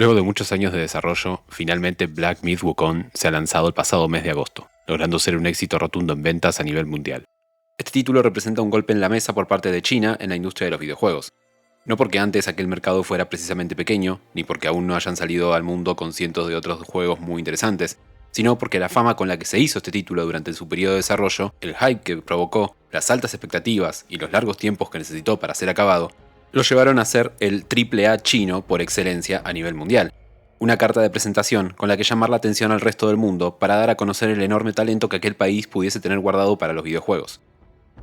Luego de muchos años de desarrollo, finalmente Black Myth Wukong se ha lanzado el pasado mes de agosto, logrando ser un éxito rotundo en ventas a nivel mundial. Este título representa un golpe en la mesa por parte de China en la industria de los videojuegos. No porque antes aquel mercado fuera precisamente pequeño, ni porque aún no hayan salido al mundo con cientos de otros juegos muy interesantes, sino porque la fama con la que se hizo este título durante su periodo de desarrollo, el hype que provocó, las altas expectativas y los largos tiempos que necesitó para ser acabado, lo llevaron a ser el AAA chino por excelencia a nivel mundial. Una carta de presentación con la que llamar la atención al resto del mundo para dar a conocer el enorme talento que aquel país pudiese tener guardado para los videojuegos.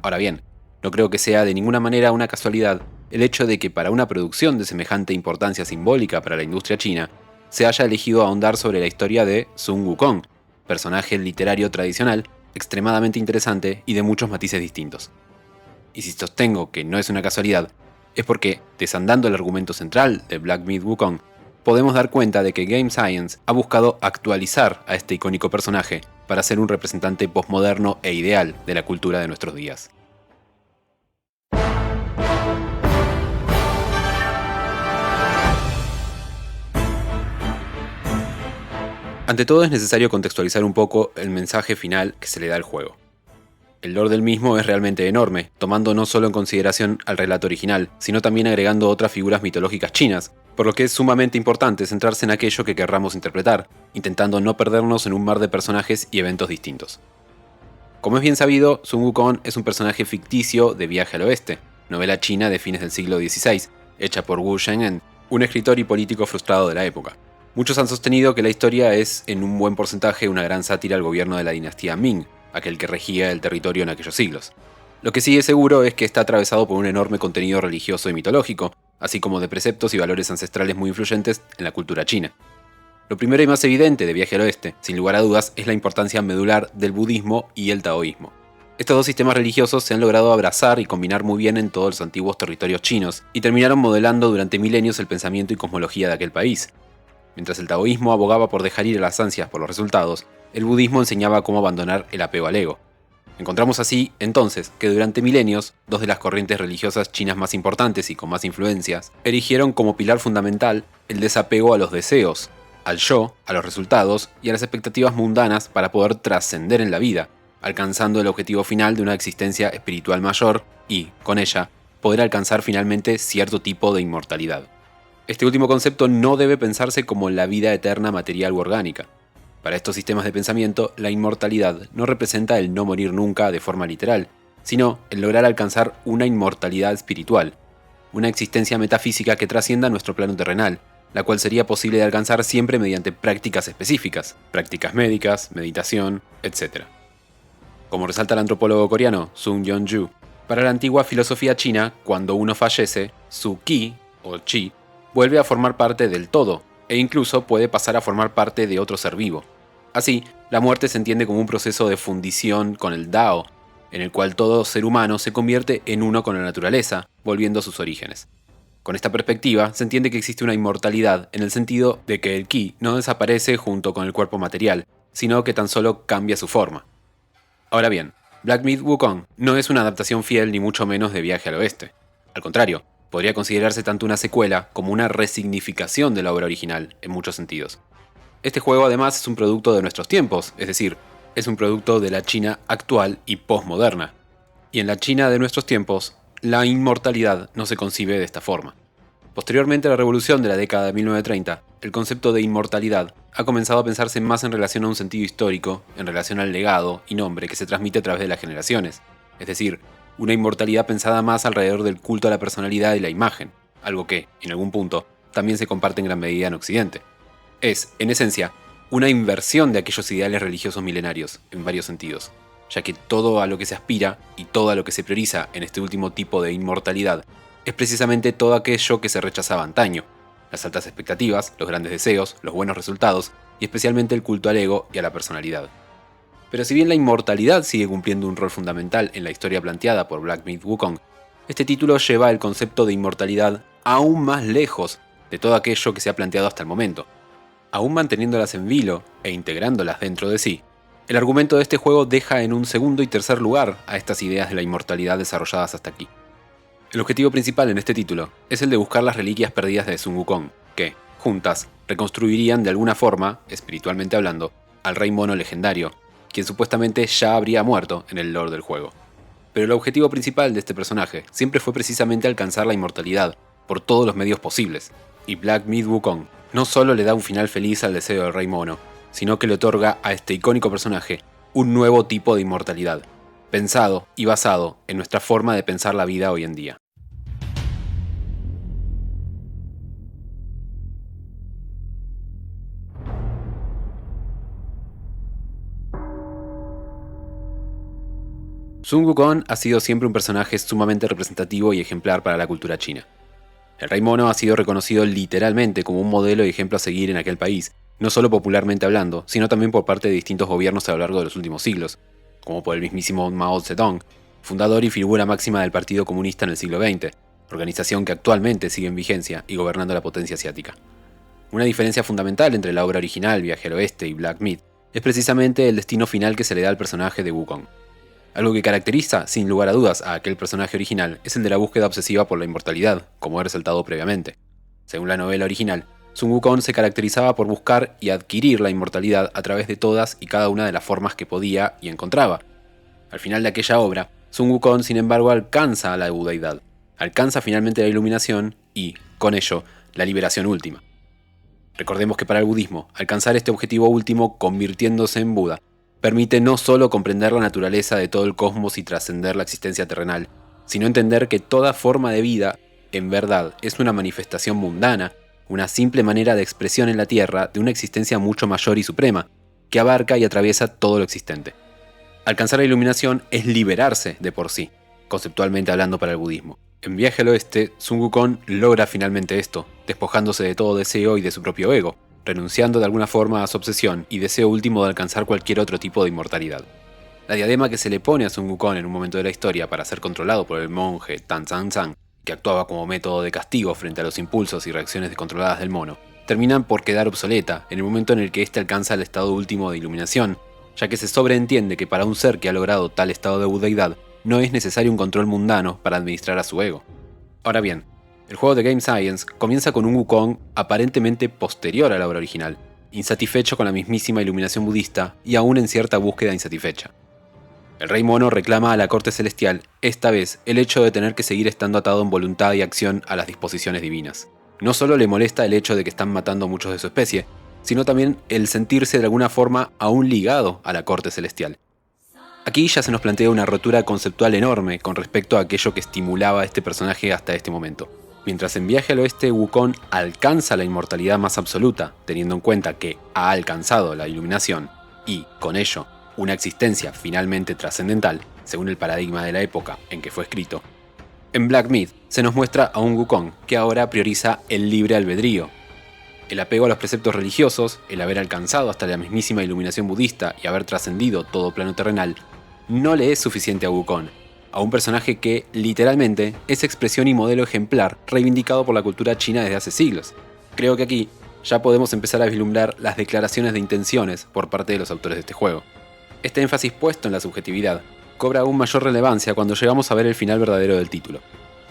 Ahora bien, no creo que sea de ninguna manera una casualidad el hecho de que para una producción de semejante importancia simbólica para la industria china, se haya elegido ahondar sobre la historia de Sun Wukong, personaje literario tradicional, extremadamente interesante y de muchos matices distintos. Y si sostengo que no es una casualidad, es porque, desandando el argumento central de Black Myth Wukong, podemos dar cuenta de que Game Science ha buscado actualizar a este icónico personaje para ser un representante postmoderno e ideal de la cultura de nuestros días. Ante todo es necesario contextualizar un poco el mensaje final que se le da al juego. El lore del mismo es realmente enorme, tomando no solo en consideración al relato original, sino también agregando otras figuras mitológicas chinas, por lo que es sumamente importante centrarse en aquello que querramos interpretar, intentando no perdernos en un mar de personajes y eventos distintos. Como es bien sabido, Sun Wukong es un personaje ficticio de Viaje al Oeste, novela china de fines del siglo XVI, hecha por Wu Sheng'en, un escritor y político frustrado de la época. Muchos han sostenido que la historia es, en un buen porcentaje, una gran sátira al gobierno de la dinastía Ming, aquel que regía el territorio en aquellos siglos. Lo que sí es seguro es que está atravesado por un enorme contenido religioso y mitológico, así como de preceptos y valores ancestrales muy influyentes en la cultura china. Lo primero y más evidente de Viaje al Oeste, sin lugar a dudas, es la importancia medular del budismo y el taoísmo. Estos dos sistemas religiosos se han logrado abrazar y combinar muy bien en todos los antiguos territorios chinos, y terminaron modelando durante milenios el pensamiento y cosmología de aquel país. Mientras el taoísmo abogaba por dejar ir a las ansias por los resultados, el budismo enseñaba cómo abandonar el apego al ego. Encontramos así, entonces, que durante milenios, dos de las corrientes religiosas chinas más importantes y con más influencias, erigieron como pilar fundamental el desapego a los deseos, al yo, a los resultados y a las expectativas mundanas para poder trascender en la vida, alcanzando el objetivo final de una existencia espiritual mayor y, con ella, poder alcanzar finalmente cierto tipo de inmortalidad. Este último concepto no debe pensarse como la vida eterna material u orgánica. Para estos sistemas de pensamiento, la inmortalidad no representa el no morir nunca de forma literal, sino el lograr alcanzar una inmortalidad espiritual, una existencia metafísica que trascienda nuestro plano terrenal, la cual sería posible de alcanzar siempre mediante prácticas específicas, prácticas médicas, meditación, etc. Como resalta el antropólogo coreano Sun Yong-ju, para la antigua filosofía china, cuando uno fallece, su ki, o chi, vuelve a formar parte del todo, e incluso puede pasar a formar parte de otro ser vivo. Así, la muerte se entiende como un proceso de fundición con el Dao, en el cual todo ser humano se convierte en uno con la naturaleza, volviendo a sus orígenes. Con esta perspectiva, se entiende que existe una inmortalidad en el sentido de que el ki no desaparece junto con el cuerpo material, sino que tan solo cambia su forma. Ahora bien, Black Myth Wukong no es una adaptación fiel ni mucho menos de Viaje al Oeste. Al contrario, podría considerarse tanto una secuela como una resignificación de la obra original, en muchos sentidos. Este juego además es un producto de nuestros tiempos, es decir, es un producto de la China actual y postmoderna. Y en la China de nuestros tiempos, la inmortalidad no se concibe de esta forma. Posteriormente a la revolución de la década de 1930, el concepto de inmortalidad ha comenzado a pensarse más en relación a un sentido histórico, en relación al legado y nombre que se transmite a través de las generaciones, es decir, una inmortalidad pensada más alrededor del culto a la personalidad y la imagen, algo que, en algún punto, también se comparte en gran medida en Occidente. Es, en esencia, una inversión de aquellos ideales religiosos milenarios, en varios sentidos, ya que todo a lo que se aspira y todo a lo que se prioriza en este último tipo de inmortalidad es precisamente todo aquello que se rechazaba antaño, las altas expectativas, los grandes deseos, los buenos resultados y especialmente el culto al ego y a la personalidad. Pero si bien la inmortalidad sigue cumpliendo un rol fundamental en la historia planteada por Black Myth Wukong, este título lleva el concepto de inmortalidad aún más lejos de todo aquello que se ha planteado hasta el momento. Aún manteniéndolas en vilo e integrándolas dentro de sí, el argumento de este juego deja en un segundo y tercer lugar a estas ideas de la inmortalidad desarrolladas hasta aquí. El objetivo principal en este título es el de buscar las reliquias perdidas de Sun Wukong, que, juntas, reconstruirían de alguna forma, espiritualmente hablando, al Rey Mono legendario, quien supuestamente ya habría muerto en el lore del juego. Pero el objetivo principal de este personaje siempre fue precisamente alcanzar la inmortalidad, por todos los medios posibles, y Black Myth Wukong no solo le da un final feliz al deseo del Rey Mono, sino que le otorga a este icónico personaje un nuevo tipo de inmortalidad, pensado y basado en nuestra forma de pensar la vida hoy en día. Sun Wukong ha sido siempre un personaje sumamente representativo y ejemplar para la cultura china. El Rey Mono ha sido reconocido literalmente como un modelo y ejemplo a seguir en aquel país, no solo popularmente hablando, sino también por parte de distintos gobiernos a lo largo de los últimos siglos, como por el mismísimo Mao Zedong, fundador y figura máxima del Partido Comunista en el siglo XX, organización que actualmente sigue en vigencia y gobernando la potencia asiática. Una diferencia fundamental entre la obra original, Viaje al Oeste y Black Myth, es precisamente el destino final que se le da al personaje de Wukong. Algo que caracteriza, sin lugar a dudas, a aquel personaje original es el de la búsqueda obsesiva por la inmortalidad, como he resaltado previamente. Según la novela original, Sun Wukong se caracterizaba por buscar y adquirir la inmortalidad a través de todas y cada una de las formas que podía y encontraba. Al final de aquella obra, Sun Wukong, sin embargo, alcanza a la budeidad, alcanza finalmente la iluminación y, con ello, la liberación última. Recordemos que para el budismo, alcanzar este objetivo último, convirtiéndose en Buda, permite no solo comprender la naturaleza de todo el cosmos y trascender la existencia terrenal, sino entender que toda forma de vida, en verdad, es una manifestación mundana, una simple manera de expresión en la Tierra de una existencia mucho mayor y suprema, que abarca y atraviesa todo lo existente. Alcanzar la iluminación es liberarse de por sí, conceptualmente hablando para el budismo. En Viaje al Oeste, Sun Wukong logra finalmente esto, despojándose de todo deseo y de su propio ego, renunciando de alguna forma a su obsesión y deseo último de alcanzar cualquier otro tipo de inmortalidad. La diadema que se le pone a Sun Wukong en un momento de la historia para ser controlado por el monje Tan Zhang Zhang, que actuaba como método de castigo frente a los impulsos y reacciones descontroladas del mono, terminan por quedar obsoleta en el momento en el que éste alcanza el estado último de iluminación, ya que se sobreentiende que para un ser que ha logrado tal estado de budeidad no es necesario un control mundano para administrar a su ego. Ahora bien, el juego de Game Science comienza con un Wukong aparentemente posterior a la obra original, insatisfecho con la mismísima iluminación budista y aún en cierta búsqueda insatisfecha. El Rey Mono reclama a la corte celestial, esta vez, el hecho de tener que seguir estando atado en voluntad y acción a las disposiciones divinas. No solo le molesta el hecho de que están matando a muchos de su especie, sino también el sentirse de alguna forma aún ligado a la corte celestial. Aquí ya se nos plantea una rotura conceptual enorme con respecto a aquello que estimulaba a este personaje hasta este momento. Mientras en Viaje al Oeste Wukong alcanza la inmortalidad más absoluta, teniendo en cuenta que ha alcanzado la iluminación y, con ello, una existencia finalmente trascendental, según el paradigma de la época en que fue escrito, en Black Myth se nos muestra a un Wukong que ahora prioriza el libre albedrío. El apego a los preceptos religiosos, el haber alcanzado hasta la mismísima iluminación budista y haber trascendido todo plano terrenal, no le es suficiente a Wukong, a un personaje que, literalmente, es expresión y modelo ejemplar reivindicado por la cultura china desde hace siglos. Creo que aquí ya podemos empezar a vislumbrar las declaraciones de intenciones por parte de los autores de este juego. Este énfasis puesto en la subjetividad cobra aún mayor relevancia cuando llegamos a ver el final verdadero del título.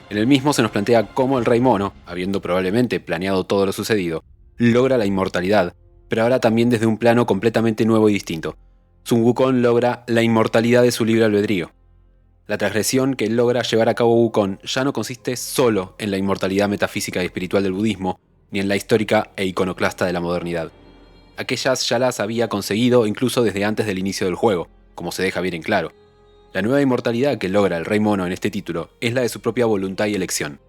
En el mismo se nos plantea cómo el Rey Mono, habiendo probablemente planeado todo lo sucedido, logra la inmortalidad, pero ahora también desde un plano completamente nuevo y distinto. Sun Wukong logra la inmortalidad de su libre albedrío. La transgresión que logra llevar a cabo Wukong ya no consiste solo en la inmortalidad metafísica y espiritual del budismo, ni en la histórica e iconoclasta de la modernidad. Aquellas ya las había conseguido incluso desde antes del inicio del juego, como se deja bien en claro. La nueva inmortalidad que logra el Rey Mono en este título es la de su propia voluntad y elección.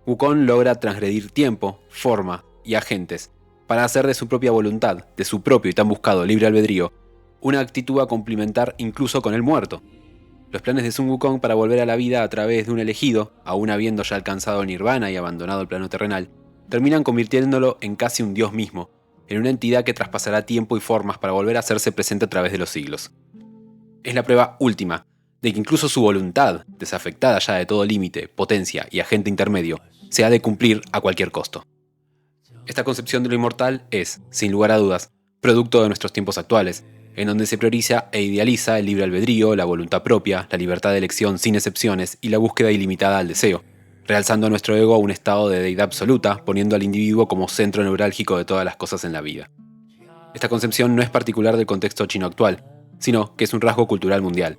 Wukong logra transgredir tiempo, forma y agentes para hacer de su propia voluntad, de su propio y tan buscado libre albedrío, una actitud a complementar incluso con el muerto. Los planes de Sun Wukong para volver a la vida a través de un elegido, aún habiendo ya alcanzado el nirvana y abandonado el plano terrenal, terminan convirtiéndolo en casi un dios mismo, en una entidad que traspasará tiempo y formas para volver a hacerse presente a través de los siglos. Es la prueba última de que incluso su voluntad, desafectada ya de todo límite, potencia y agente intermedio, se ha de cumplir a cualquier costo. Esta concepción de lo inmortal es, sin lugar a dudas, producto de nuestros tiempos actuales, en donde se prioriza e idealiza el libre albedrío, la voluntad propia, la libertad de elección sin excepciones y la búsqueda ilimitada al deseo, realzando a nuestro ego a un estado de deidad absoluta, poniendo al individuo como centro neurálgico de todas las cosas en la vida. Esta concepción no es particular del contexto chino actual, sino que es un rasgo cultural mundial.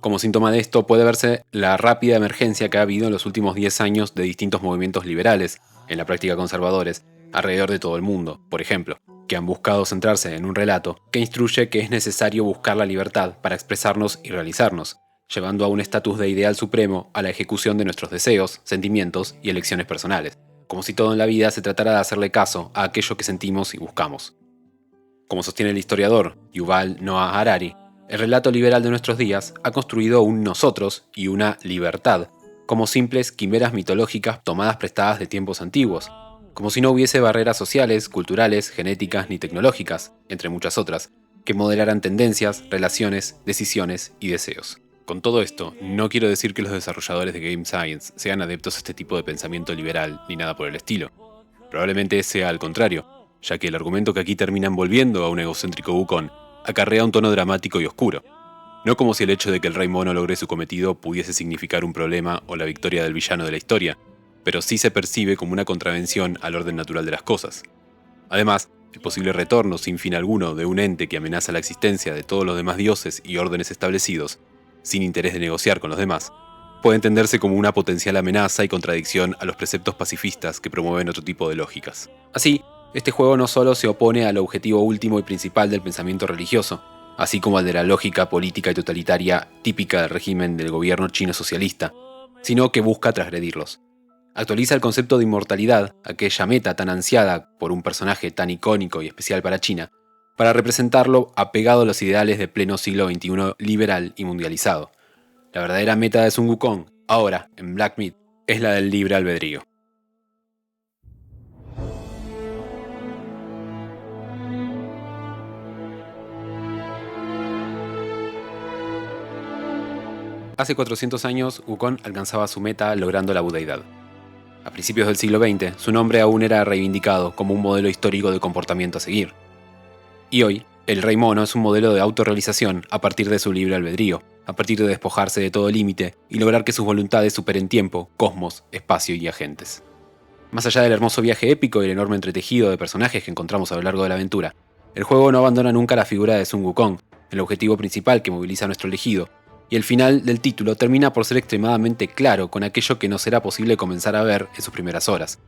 Como síntoma de esto puede verse la rápida emergencia que ha habido en los últimos 10 años de distintos movimientos liberales, en la práctica conservadores, alrededor de todo el mundo, por ejemplo, que han buscado centrarse en un relato que instruye que es necesario buscar la libertad para expresarnos y realizarnos, llevando a un estatus de ideal supremo a la ejecución de nuestros deseos, sentimientos y elecciones personales, como si todo en la vida se tratara de hacerle caso a aquello que sentimos y buscamos. Como sostiene el historiador Yuval Noah Harari, el relato liberal de nuestros días ha construido un nosotros y una libertad, como simples quimeras mitológicas tomadas prestadas de tiempos antiguos, como si no hubiese barreras sociales, culturales, genéticas ni tecnológicas, entre muchas otras, que modelaran tendencias, relaciones, decisiones y deseos. Con todo esto, no quiero decir que los desarrolladores de Game Science sean adeptos a este tipo de pensamiento liberal ni nada por el estilo. Probablemente sea al contrario, ya que el argumento que aquí termina envolviendo a un egocéntrico Wukong acarrea un tono dramático y oscuro. No como si el hecho de que el rey mono logre su cometido pudiese significar un problema o la victoria del villano de la historia, pero sí se percibe como una contravención al orden natural de las cosas. Además, el posible retorno sin fin alguno de un ente que amenaza la existencia de todos los demás dioses y órdenes establecidos, sin interés de negociar con los demás, puede entenderse como una potencial amenaza y contradicción a los preceptos pacifistas que promueven otro tipo de lógicas. Así, este juego no solo se opone al objetivo último y principal del pensamiento religioso, así como al de la lógica política y totalitaria típica del régimen del gobierno chino socialista, sino que busca transgredirlos. Actualiza el concepto de inmortalidad, aquella meta tan ansiada por un personaje tan icónico y especial para China, para representarlo apegado a los ideales de pleno siglo XXI liberal y mundializado. La verdadera meta de Sun Wukong, ahora, en Black Myth, es la del libre albedrío. Hace 400 años, Wukong alcanzaba su meta logrando la budeidad. A principios del siglo XX, su nombre aún era reivindicado como un modelo histórico de comportamiento a seguir. Y hoy, el Rey Mono es un modelo de autorrealización a partir de su libre albedrío, a partir de despojarse de todo límite y lograr que sus voluntades superen tiempo, cosmos, espacio y agentes. Más allá del hermoso viaje épico y el enorme entretejido de personajes que encontramos a lo largo de la aventura, el juego no abandona nunca la figura de Sun Wukong, el objetivo principal que moviliza a nuestro elegido, y el final del título termina por ser extremadamente claro con aquello que no será posible comenzar a ver en sus primeras horas.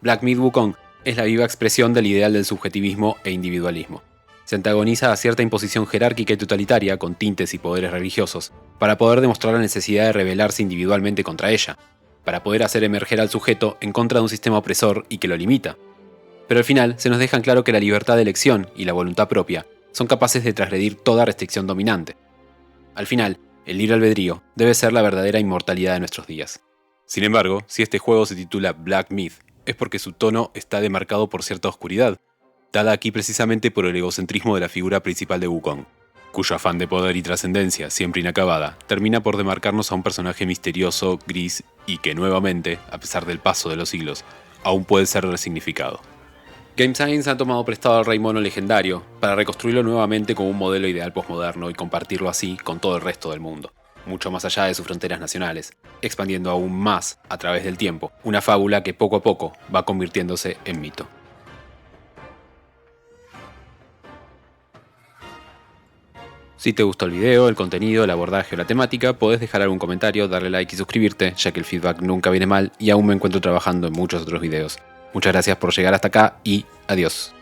Black Myth Wukong es la viva expresión del ideal del subjetivismo e individualismo. Se antagoniza a cierta imposición jerárquica y totalitaria con tintes y poderes religiosos, para poder demostrar la necesidad de rebelarse individualmente contra ella, para poder hacer emerger al sujeto en contra de un sistema opresor y que lo limita. Pero al final se nos deja en claro que la libertad de elección y la voluntad propia son capaces de transgredir toda restricción dominante. Al final, el libre albedrío debe ser la verdadera inmortalidad de nuestros días. Sin embargo, si este juego se titula Black Myth, es porque su tono está demarcado por cierta oscuridad, dada aquí precisamente por el egocentrismo de la figura principal de Wukong, cuyo afán de poder y trascendencia, siempre inacabada, termina por demarcarnos a un personaje misterioso, gris y que nuevamente, a pesar del paso de los siglos, aún puede ser resignificado. Game Science ha tomado prestado al Rey Mono legendario para reconstruirlo nuevamente como un modelo ideal posmoderno y compartirlo así con todo el resto del mundo, mucho más allá de sus fronteras nacionales, expandiendo aún más, a través del tiempo, una fábula que poco a poco va convirtiéndose en mito. Si te gustó el video, el contenido, el abordaje o la temática, podés dejar algún comentario, darle like y suscribirte, ya que el feedback nunca viene mal y aún me encuentro trabajando en muchos otros videos. Muchas gracias por llegar hasta acá y adiós.